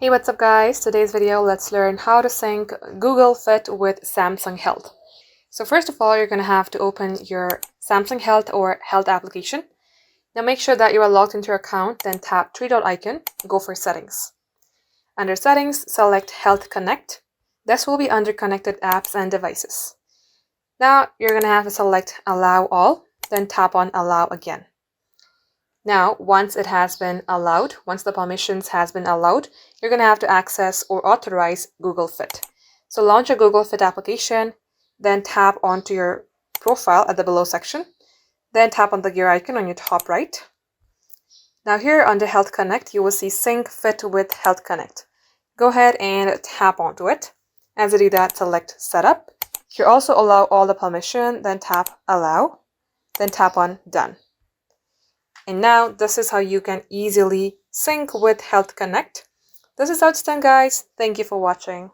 Hey, what's up guys? Today's video, let's learn how to sync Google Fit with Samsung Health. So first of all, you're going to have to open your Samsung Health or Health application. Now make sure that you are logged into your account, then tap three-dot icon, go for settings. Under settings, select Health Connect. This will be under connected apps and devices. Now you're going to have to select Allow All, then tap on Allow again. Now, once it has been allowed, once the permissions has been allowed, you're going to have to access or authorize Google Fit. So launch a Google Fit application, then tap onto your profile at the below section, then tap on the gear icon on your top right. Now here under Health Connect, you will see Sync Fit with Health Connect. Go ahead and tap onto it. As you do that, select Setup. Here also allow all the permission, then tap Allow, then tap on Done. And now this is how you can easily sync with Health Connect. This is how it's done, guys. Thank you for watching.